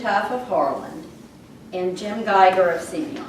Tuff of Harlan and Jim Geiger of Simeon.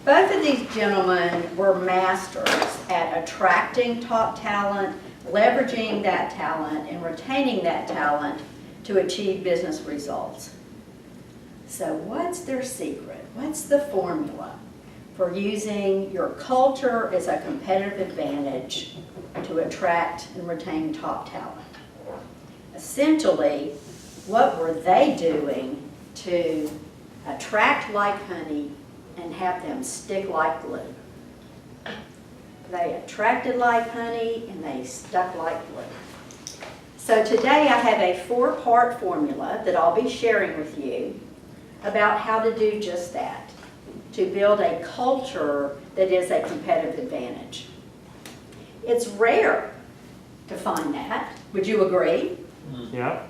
Both of these gentlemen were masters at attracting top talent, leveraging that talent, and retaining that talent to achieve business results. So what's their secret? What's the formula for using your culture as a competitive advantage to attract and retain top talent? Essentially, what were they doing to attract like honey and have them stick like glue? They attracted like honey and they stuck like glue. So today I have a 4-part formula that I'll be sharing with you about how to do just that, to build a culture that is a competitive advantage. It's rare to find that. Would you agree? Yeah.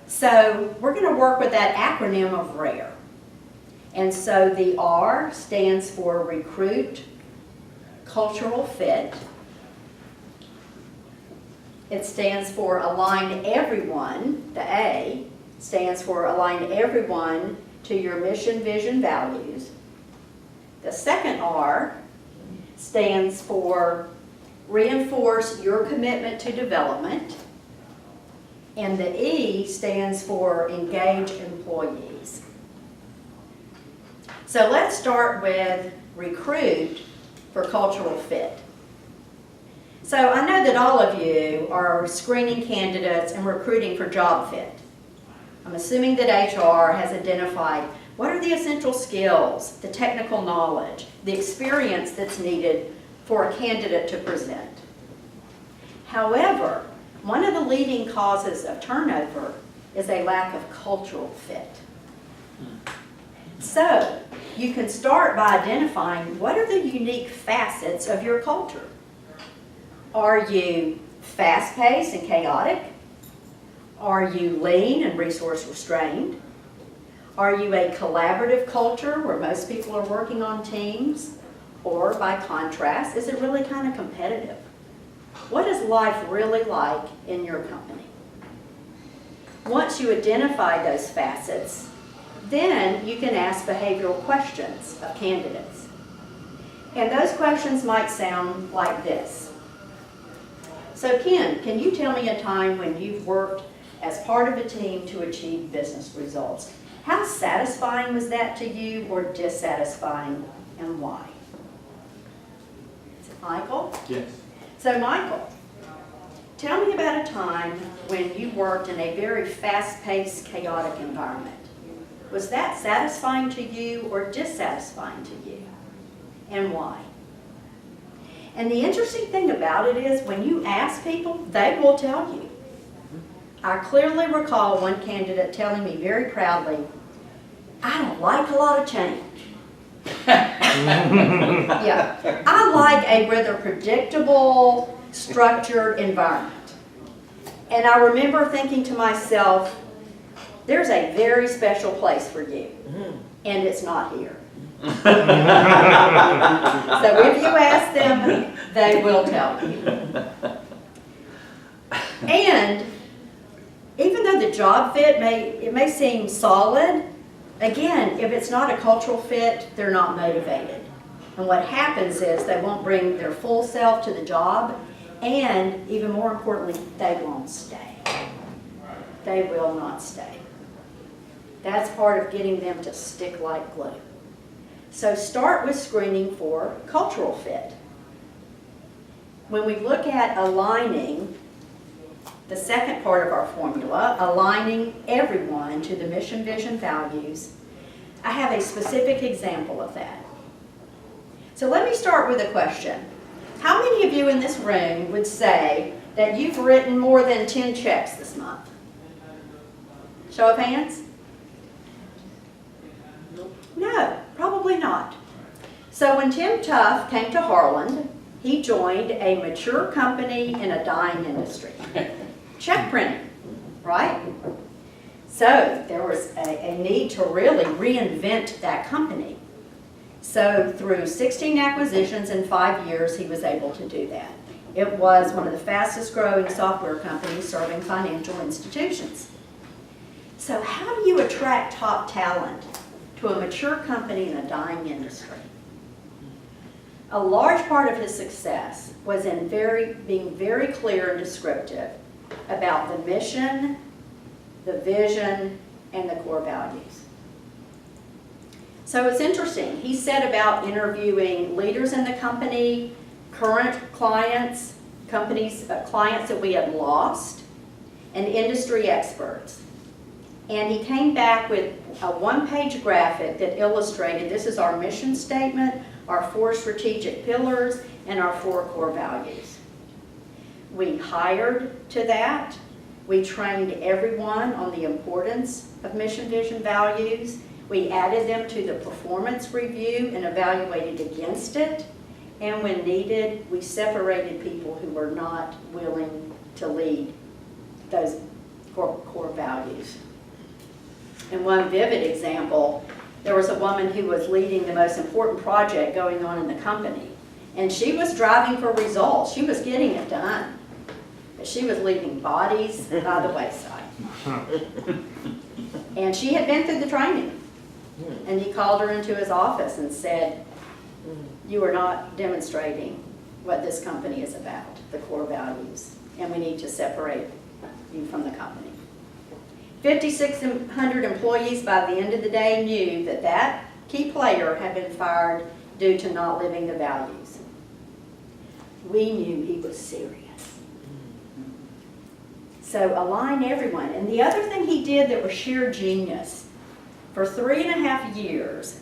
So we're going to work with that acronym of RARE. And so the R stands for recruit, cultural fit. It stands for align everyone. The A stands for align everyone to your mission, vision, values. The second R stands for reinforce your commitment to development. And the E stands for engage employees. So let's start with recruit for cultural fit. So I know that all of you are screening candidates and recruiting for job fit. I'm assuming that HR has identified what are the essential skills, the technical knowledge, the experience that's needed for a candidate to present. However, one of the leading causes of turnover is a lack of cultural fit. So, you can start by identifying what are the unique facets of your culture. Are you fast-paced and chaotic? Are you lean and resource-restrained? Are you a collaborative culture where most people are working on teams? Or, by contrast, is it really kind of competitive? What is life really like in your company? Once you identify those facets, then you can ask behavioral questions of candidates. And those questions might sound like this. So Ken, can you tell me a time when you've worked as part of a team to achieve business results? How satisfying was that to you or dissatisfying, and why? Is it Michael? Yes. So Michael, tell me about a time when you worked in a very fast-paced, chaotic environment. Was that satisfying to you or dissatisfying to you? And why? And the interesting thing about it is when you ask people, they will tell you. I clearly recall one candidate telling me very proudly, I don't like a lot of change. Yeah, I like a rather predictable, structured environment. And I remember thinking to myself, there's a very special place for you, and it's not here. So if you ask them, they will tell you. And even though the job fit may seem solid, again, if it's not a cultural fit, they're not motivated. And what happens is they won't bring their full self to the job, and even more importantly, they won't stay. They will not stay. That's part of getting them to stick like glue. So start with screening for cultural fit. When we look at aligning, the second part of our formula, aligning everyone to the mission, vision, values, I have a specific example of that. So let me start with a question. How many of you in this room would say that you've written more than 10 checks this month? Show of hands? No, probably not. So when Tim Tuff came to Harlan, he joined a mature company in a dying industry. Check printing, right? So there was a need to really reinvent that company. So through 16 acquisitions in 5 years, he was able to do that. It was one of the fastest growing software companies serving financial institutions. So how do you attract top talent to a mature company in a dying industry? A large part of his success was in being very clear and descriptive about the mission, the vision, and the core values. So it's interesting. He said about interviewing leaders in the company, current clients, clients that we have lost, and industry experts. And he came back with a one-page graphic that illustrated this is our mission statement, our 4 strategic pillars, and our 4 core values. We hired to that. We trained everyone on the importance of mission, vision, values. We added them to the performance review and evaluated against it. And when needed, we separated people who were not willing to lead those core values. In one vivid example, there was a woman who was leading the most important project going on in the company. And she was driving for results. She was getting it done. But she was leaving bodies by the wayside. And she had been through the training. And he called her into his office and said, you are not demonstrating what this company is about, the core values. And we need to separate you from the company. 5,600 employees by the end of the day knew that that key player had been fired due to not living the values. We knew he was serious. So align everyone. And the other thing he did that was sheer genius, for 3.5 years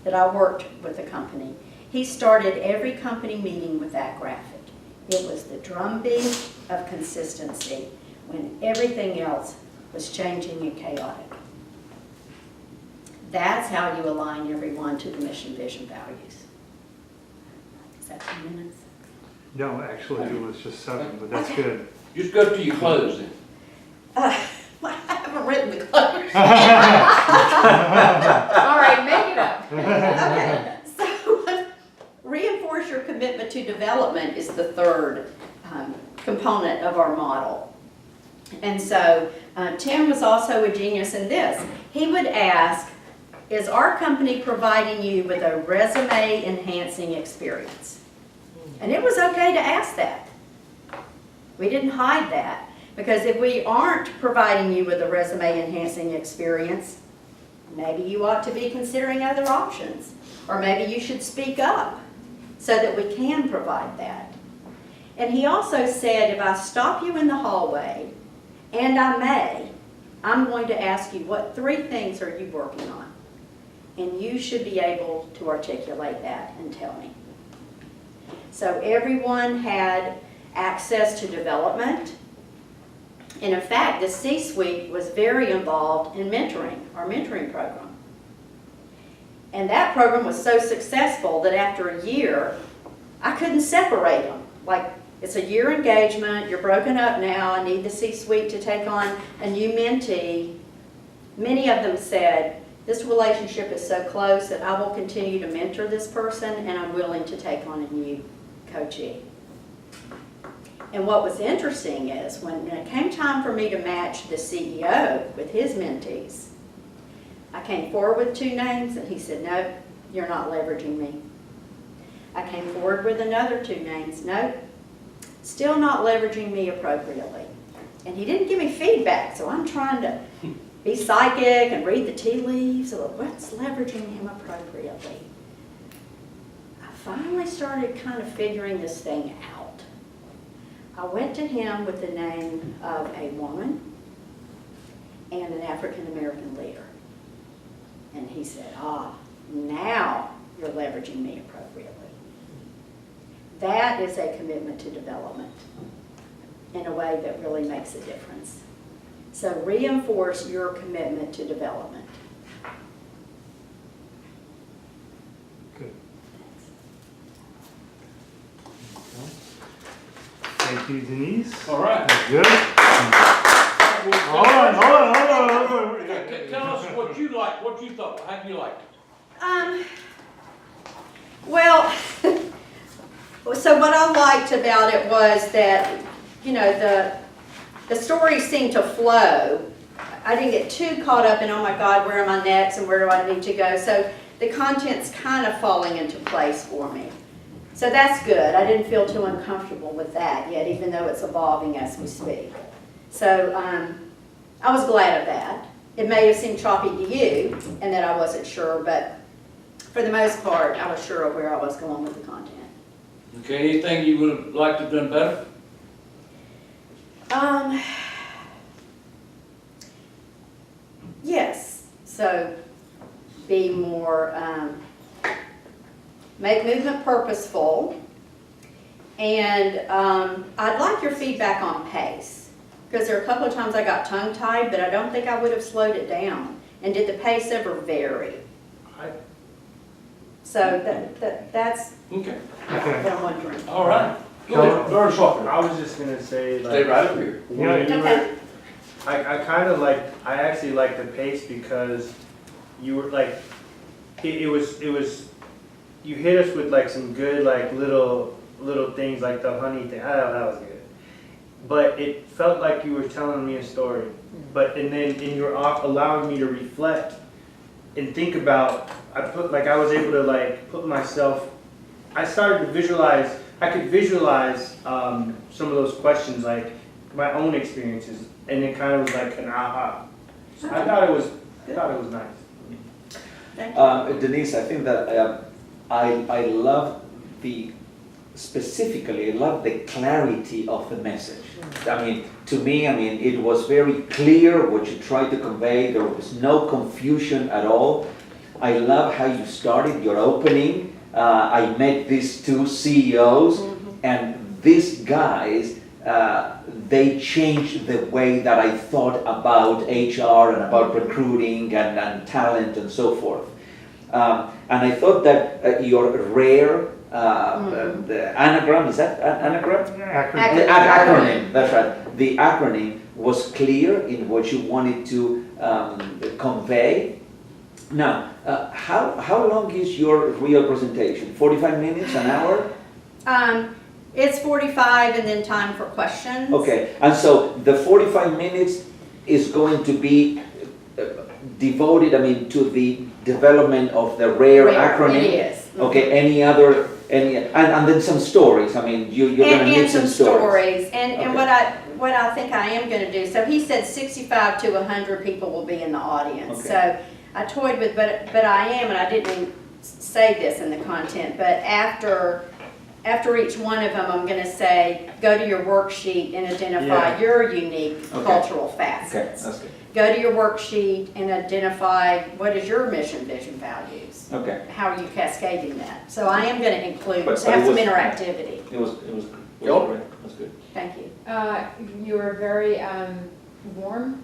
that I worked with the company, he started every company meeting with that graphic. It was the drumbeat of consistency when everything else was changing and chaotic. That's how you align everyone to the mission, vision, values. Is that 2 minutes? No, actually it was just 7, but that's Okay. good. Just go to your close then. I haven't written the close. All right, make it up. Okay, so reinforce your commitment to development is the third component of our model. And so Tim was also a genius in this. He would ask, is our company providing you with a resume enhancing experience? And it was okay to ask that. We didn't hide that. Because if we aren't providing you with a resume enhancing experience, maybe you ought to be considering other options. Or maybe you should speak up so that we can provide that. And he also said, if I stop you in the hallway, and I may, I'm going to ask you, what 3 things are you working on? And you should be able to articulate that and tell me. So everyone had access to development. And in fact, the C-suite was very involved in mentoring, our mentoring program. And that program was so successful that after a year, I couldn't separate them. Like, it's a year engagement, you're broken up now, I need the C-suite to take on a new mentee. Many of them said, this relationship is so close that I will continue to mentor this person and I'm willing to take on a new coachee. And what was interesting is when it came time for me to match the CEO with his mentees, I came forward with 2 names and he said, no, you're not leveraging me. I came forward with another 2 names, no, still not leveraging me appropriately. And he didn't give me feedback, so I'm trying to be psychic and read the tea leaves of what's leveraging him appropriately. I finally started kind of figuring this thing out. I went to him with the name of a woman and an African American leader. And he said, now you're leveraging me appropriately. That is a commitment to development in a way that really makes a difference. So reinforce your commitment to development. Good. Thank you, Denise. All right. Good. Hold on. Tell us what you like, what you thought, how do you like it? Well, so what I liked about it was that, you know, the stories seemed to flow I didn't get too caught up in, oh my God, where am I next and where do I need to go? So the content's kind of falling into place for me. So that's good. I didn't feel too uncomfortable with that yet, even though it's evolving as we speak. So I was glad of that. It may have seemed choppy to you and that I wasn't sure, but for the most part, I was sure of where I was going with the content. Okay, anything you would have liked to have done better? Yes, so be more, make movement purposeful. And I'd like your feedback on pace, because there are a couple of times I got tongue-tied, but I don't think I would have slowed it down. And did the pace ever vary? So that's Okay, what I'm wondering. all right. Go ahead, Lord Soffer. I was just gonna say, like, Stay right up here. when you Okay. were, I kind of like, I actually like the pace because you were like, it was, you hit us with like some good, like, little things, like the honey thing, that was good. But it felt like you were telling me a story, and you're allowing me to reflect and think about, I was able to like put myself, I started to visualize, I could visualize some of those questions, like my own experiences, and it kind of was like an aha. So I thought it was nice. Thank you. Denise, I think that I love specifically, I love the clarity of the message. I mean, to me, it was very clear what you tried to convey. There was no confusion at all. I love how you started your opening. I met these two CEOs, and these guys, they changed the way that I thought about HR and about recruiting and talent and so forth. And I thought that your rare, the anagram, is that anagram? Acronym. The acronym, that's right. The acronym was clear in what you wanted to convey. Now, how long is your real presentation? 45 minutes, an hour? It's 45 and then time for questions. Okay, and so the 45 minutes is going to be devoted, to the development of the rare acronym. It is. Okay, and then some stories. You're going to And need some stories. And Okay. what I think I am going to do, so he said 65 to 100 people will be in the audience. Okay. So I toyed with, but I am, and I didn't say this in the content, but after each one of them, I'm going to say, go to your worksheet and identify your unique Okay. cultural Okay, facets. that's good. Go to your worksheet and identify what is your mission, vision, values. Okay. How are you cascading that? So I am going to include, But have it some was- interactivity. It was Yep. great. That's good. Thank you. You were very warm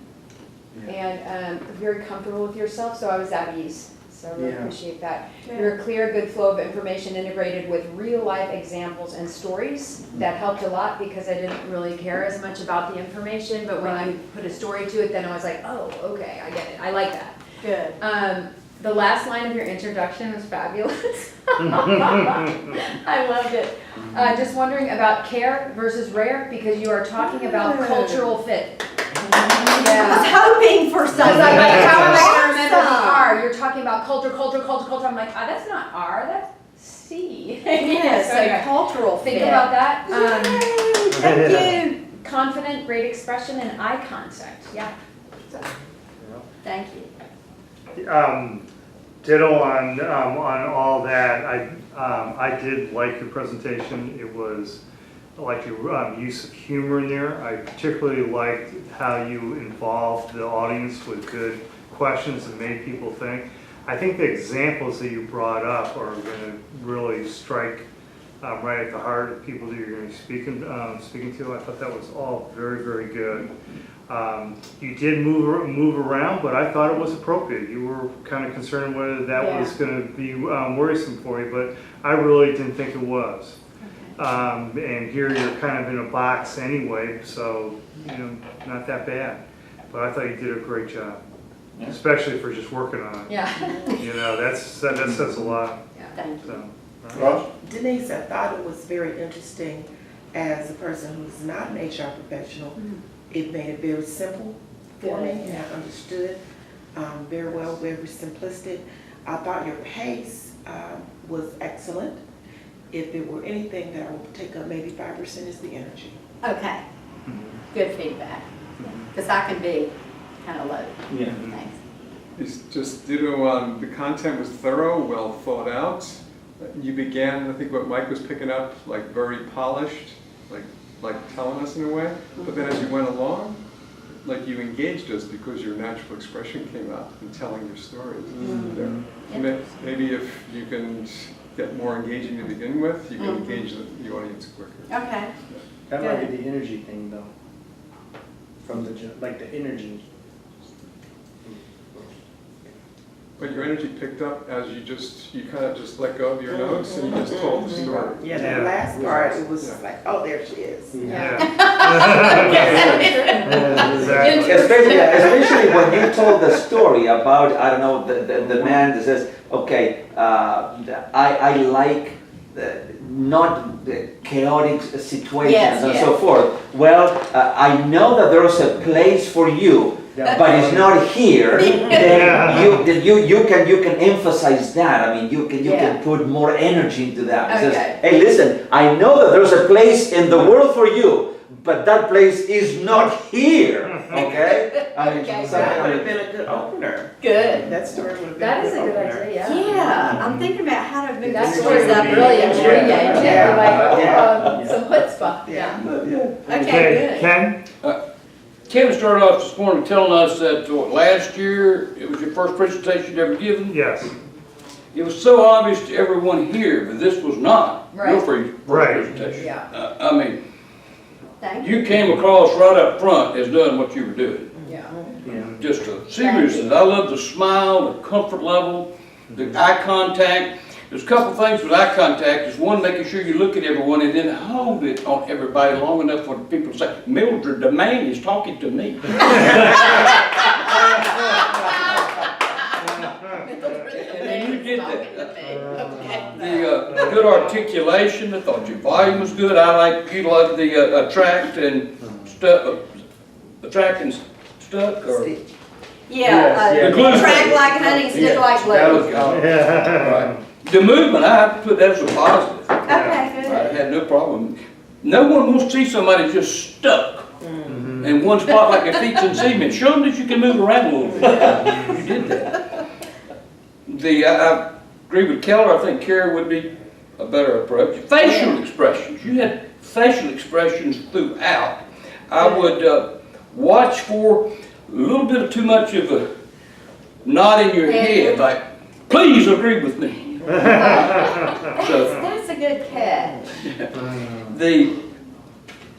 and very comfortable with yourself, so I was at ease. So I really Yeah. appreciate that. Good. You're a clear, good flow of information integrated with real-life examples and stories. That helped a lot because I didn't really care as much about the information, but when you put a story to it, then I was like, oh, okay, I get it. I like that. Good. The last line of your introduction was fabulous. I loved it. Just wondering about care versus rare, because you are talking about Good. cultural fit. I was hoping for I was something. like, how am I gonna remember the Awesome. R? You're talking about culture. I'm like, that's not R, that's C. Yes, So anyway, a cultural think fit. about that. Yay, thank you. Confident, great expression, and eye contact. Yeah. Thank you. Ditto on all that. I did like your presentation. It was, I liked your use of humor in there. I particularly liked how you involved the audience with good questions and made people think. I think the examples that you brought up are going to really strike right at the heart of people that you're going to be speaking to. I thought that was all very, very good. You did move around, but I thought it was appropriate. You were kind of concerned whether that was going to be worrisome for you, but I really didn't think it was. And here you're kind of in a box anyway, so not that bad. But I thought you did a great job, especially for just working on it. Yeah. That says a lot. Thank you. So, Ross? Denise, I thought it was very interesting as a person who's not an HR professional. It made it very simple for me, Good. and I understood very well, very simplistic. I thought your pace was excellent. If there were anything that I would take up, maybe 5% is the energy. Okay, good feedback, because I can be kind of low. Yeah. Thanks. It's just, the content was thorough, well thought out. You began, I think what Mike was picking up, like very polished, like telling us in a way. But then as you went along, like you engaged us because your natural expression came out in telling your stories. There. Maybe if you can get more engaging to begin with, you can engage the audience quicker. Okay, That might be the energy thing though. From like the energy. But your energy picked up as you kind of just let go of your notes and you just told the story. Yeah, that Yeah. last part, it was Yeah. like, oh, there she is. Yeah. Especially, Exactly. especially when you told the story about, I don't know, the man that says, okay, I like not the chaotic situations Yes, and yes. so forth. Well, I know that there's a place for you, but it's not here. Then you can emphasize that. I mean, you can put more energy into that. It says, Okay. hey, listen, I know that there's a place in the world for you, but that place is not here. Okay? I mean, Okay. That would have been a good opener. good. That story would have been That a is good a good opener. idea, yeah. Yeah, I'm thinking about how to move That the story stories up would be really intriguing, Yeah. like, Yeah. some chutzpah. Yeah. Okay, Okay, good. Ken? Kevin started off this morning telling us that last year, it was your first presentation you'd ever given. Yes. It was so obvious to everyone here, but this was not your Right. first Right. presentation. Yeah. I mean, Thank you. you came across right up front as doing what you were doing. Yeah. Just a seriousness. I love the smile, the comfort level, the eye contact. There's a couple things with eye contact. Is one, making sure you look at everyone and then hold it on everybody long enough for people to say, Mildred, the man is talking to me. And you did that. The good articulation, I thought your volume was good. I like, you like the attract and stuck, or? Yeah, Yes, yes. track like honey, stick like That glue. was Right. The movement, I have to put that as a positive. Okay, I good. had no problem. No one wants to see somebody just stuck in one spot like their feet's in cement. Show them that you can move around a little bit. You did that. I agree with Keller. I think Carrie would be a better approach. Facial expressions. You had facial expressions throughout. I would watch for a little bit of too much of a nod in your head, like, please agree with me. That's a good catch.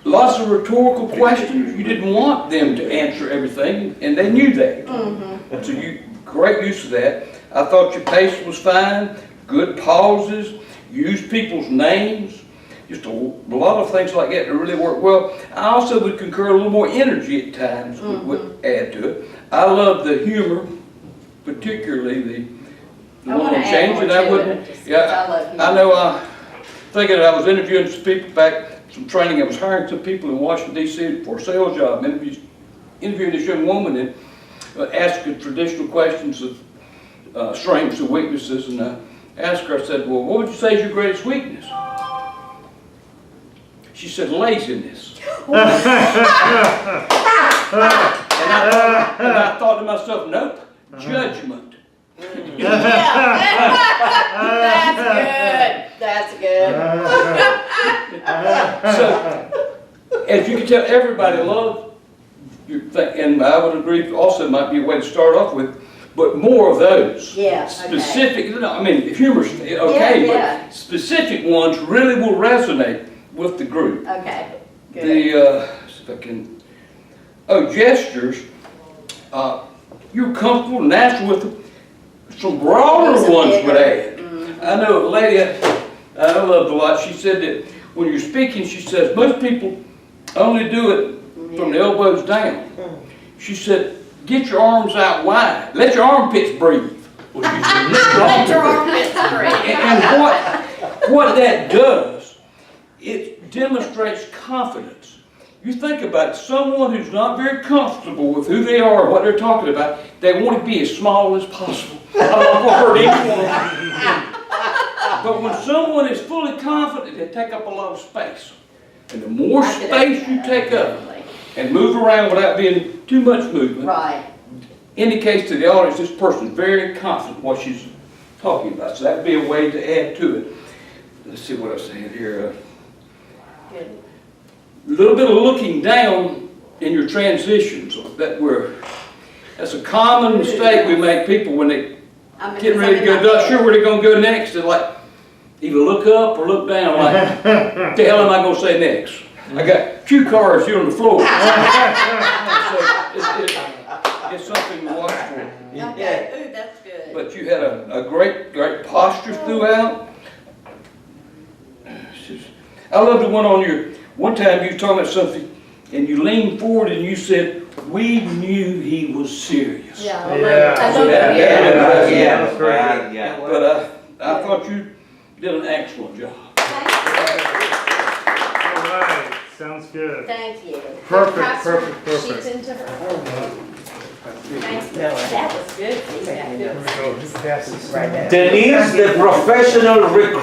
Lots of rhetorical questions. You didn't want them to answer everything, and they knew that. So great use of that. I thought your pace was fine. Good pauses. Use people's names. Just a lot of things like that that really work well. I also would concur a little more energy at times would add to it. I love the humor, particularly the I want to add changing. more I to wouldn't. it, just 'cause Yeah, I love you. I know. Thinking that I was interviewing some people back, some training. I was hiring some people in Washington D.C. for a sales job. Interviewed this young woman and asked her traditional questions of strengths and weaknesses. And I asked her. I said, "Well, what would you say is your greatest weakness?" She said, "Laziness." And I thought to myself, "Nope, judgment." That's good. So, as you can tell, everybody loves your thing, and I would agree also might be a way to start off with, but more of those. Yeah, okay. Specific, I mean, humor's okay, Yeah. but specific ones really will resonate with the group. Okay, good. See if I can, gestures, you're comfortable, natural with them. Some broader Use a ones bigger. would add. I know a lady I loved a lot, she said that when you're speaking, she says, most people only do it from the elbows down. She said, get your arms out wide, let your armpits breathe. Well, she said, Let your armpits breathe. and what that does, it demonstrates confidence. You think about it, someone who's not very comfortable with who they are, what they're talking about, they want to be as small as possible. I don't want to hurt anyone. But when someone is fully confident, they take up a lot of space. And the more I could space you take up Definitely. and move around without being too much movement, Right. indicates to the audience this person is very confident in what she's talking about. So that'd be a way to add to it. Let's see what I said here. Good. A little bit of looking down in your transitions. That's a common mistake we make people when they get ready to go, not sure where they're going to go next. They're like, either look up or look down. Like, what the hell am I going to say next? I got cue cards here on the floor. So it's something to watch for. Okay, ooh, that's good. But you had a great posture throughout. I love the one on your, one time you were talking about something and you leaned forward and you said, we knew he was serious. Yeah. Yeah. I love Yeah, that. yeah, that's very good. Yeah. But I thought you did an excellent job. All right, sounds good. Thank you. Perfect, Pass her perfect, Sheets perfect. into her. Thanks. That was good feedback. Good. Here we go. Who passes? Denise, the professional recruit.